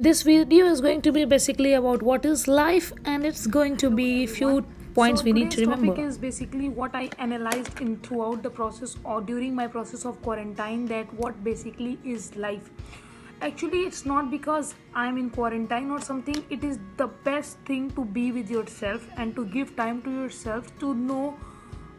This video is going to be basically about what is life, and it's going to Hello be few everyone. points So we need to today's topic remember. is basically what I analyzed in throughout the process or during my process of quarantine, that what basically is life. Actually, it's not because I'm in quarantine or something. It is the best thing to be with yourself and to give time to yourself to know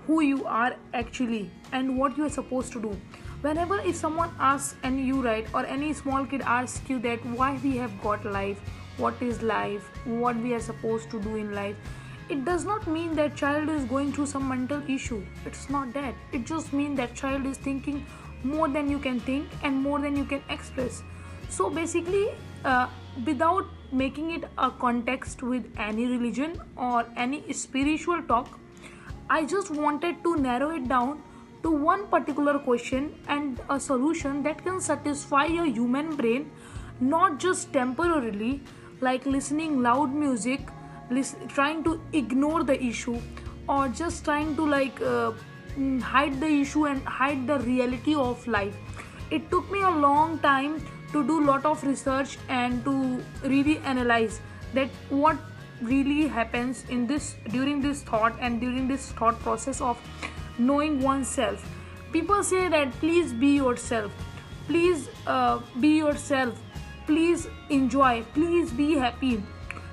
who you are actually and what you are supposed to do. Whenever if someone asks and you, right, or any small kid asks you that why we have got life, what is life, what we are supposed to do in life, it does not mean that child is going through some mental issue. It's not that. It just means that child is thinking more than you can think and more than you can express. So basically, without making it a context with any religion or any spiritual talk, I just wanted to narrow it down to one particular question and a solution that can satisfy your human brain, not just temporarily, like listening loud music, trying to ignore the issue, or just trying to hide the issue and hide the reality of life. It took me a long time to do lot of research and to really analyze that what really happens in this during this thought and during this thought process of knowing oneself. People say that please be yourself, please be yourself, please enjoy, please be happy.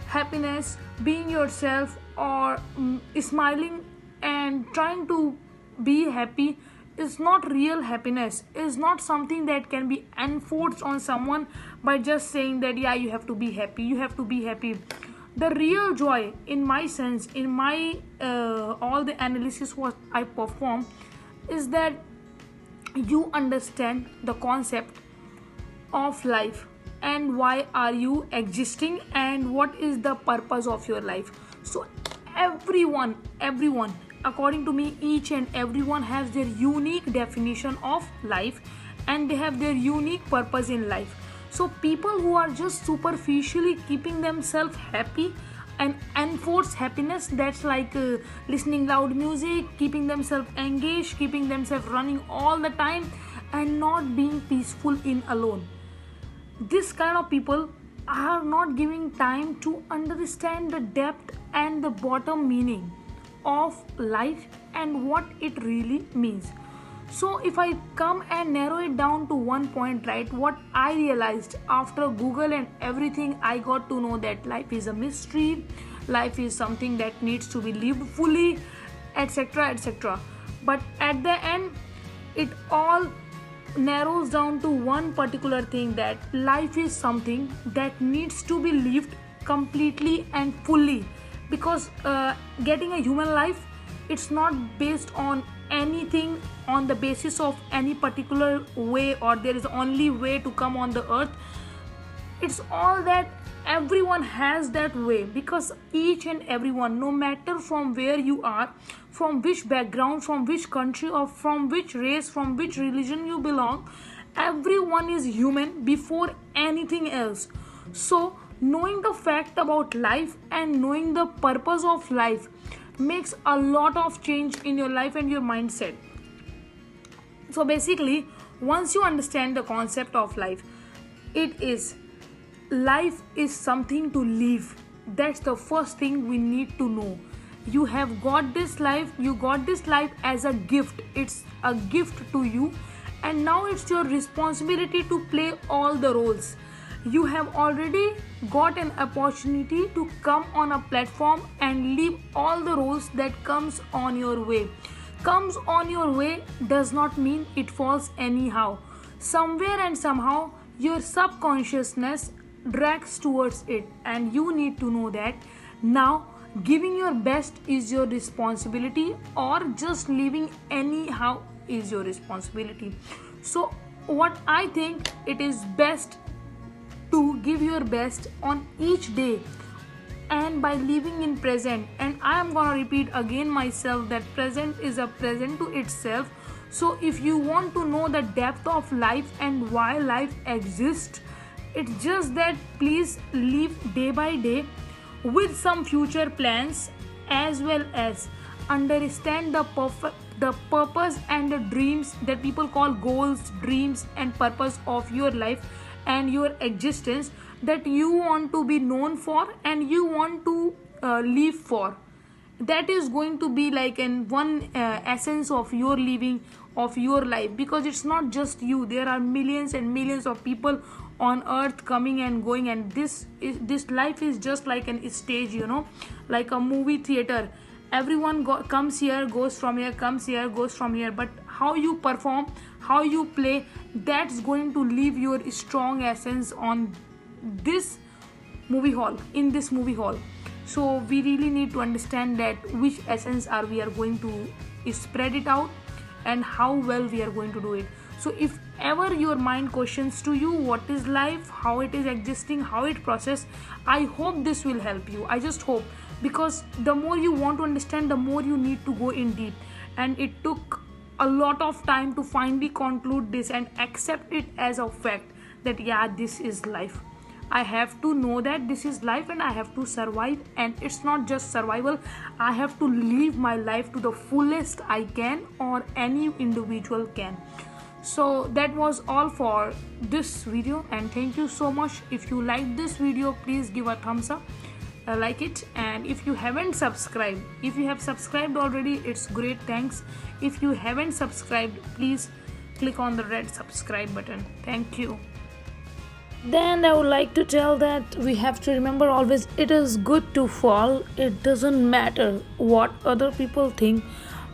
Happiness, being yourself, or smiling and trying to be happy is not real happiness, is not something that can be enforced on someone by just saying that yeah, you have to be happy, you have to be happy. The real joy, in my sense, in my all the analysis what I perform, is that you understand the concept of life and why are you existing and what is the purpose of your life. So everyone, according to me, each and everyone has their unique definition of life and they have their unique purpose in life. So people who are just superficially keeping themselves happy and enforce happiness, that's like listening loud music, keeping themselves engaged, keeping themselves running all the time and not being peaceful in alone. This kind of people are not giving time to understand the depth and the bottom meaning of life and what it really means. So if I come and narrow it down to one point, right, what I realized after Google and everything, I got to know that life is a mystery, life is something that needs to be lived fully, etc., etc. But at the end, it all narrows down to one particular thing, that life is something that needs to be lived completely and fully, because getting a human life, it's not based on anything on the basis of any particular way or there is only way to come on the earth. It's all that everyone has that way, because each and everyone, no matter from where you are, from which background, from which country, or from which race, from which religion you belong, everyone is human before anything else. So knowing the fact about life and knowing the purpose of life makes a lot of change in your life and your mindset. So basically, once you understand the concept of life, it is life is something to live. That's the first thing we need to know. You have got this life, you got this life as a gift. It's a gift to you, and now it's your responsibility to play all the roles. You have already got an opportunity to come on a platform and leave all the roles that comes on your way. Comes on your way does not mean it falls anyhow. Somewhere and somehow your subconsciousness drags towards it, and you need to know that now giving your best is your responsibility, or just living anyhow is your responsibility. So what I think, it is best to give your best on each day and by living in present. And I am going to repeat again myself that present is a present to itself. So if you want to know the depth of life and why life exists, it's just that please live day by day with some future plans, as well as understand the purpose and the dreams that people call goals, dreams and purpose of your life, and your existence that you want to be known for and you want to live for. That is going to be like an one essence of your living of your life, because it's not just you, there are millions and millions of people on earth coming and going, and this life is just like an stage, like a movie theater. Everyone comes here, goes from here, comes here, goes from here, but how you perform, how you play, that's going to leave your strong essence on this movie hall, in this movie hall. So we really need to understand that which essence are we are going to spread it out, and how well we are going to do it. So if ever your mind questions to you what is life, how it is existing, how it process, I hope this will help you. I just hope, because the more you want to understand, the more you need to go in deep, and it took a lot of time to finally conclude this and accept it as a fact that yeah, this is life. I have to know that this is life and I have to survive, and it's not just survival, I have to live my life to the fullest I can, or any individual can. So that was all for this video, and thank you so much. If you liked this video, please give a thumbs up, like it, and if you haven't subscribed, if you have subscribed already, it's great, thanks. If you haven't subscribed, please click on the red subscribe button. Thank you. Then I would like to tell that we have to remember always, it is good to fall. It doesn't matter what other people think.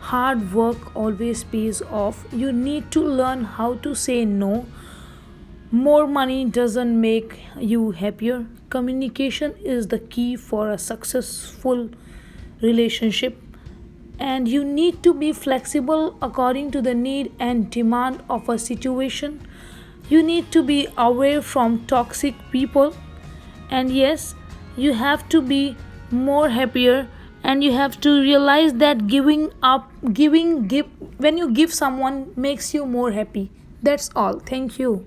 Hard work always pays off. You need to learn how to say no. More money doesn't make you happier. Communication is the key for a successful relationship. And you need to be flexible according to the need and demand of a situation. You need to be away from toxic people, and yes, you have to be more happier, and you have to realize that giving up giving give when you give someone makes you more happy. That's all. Thank you.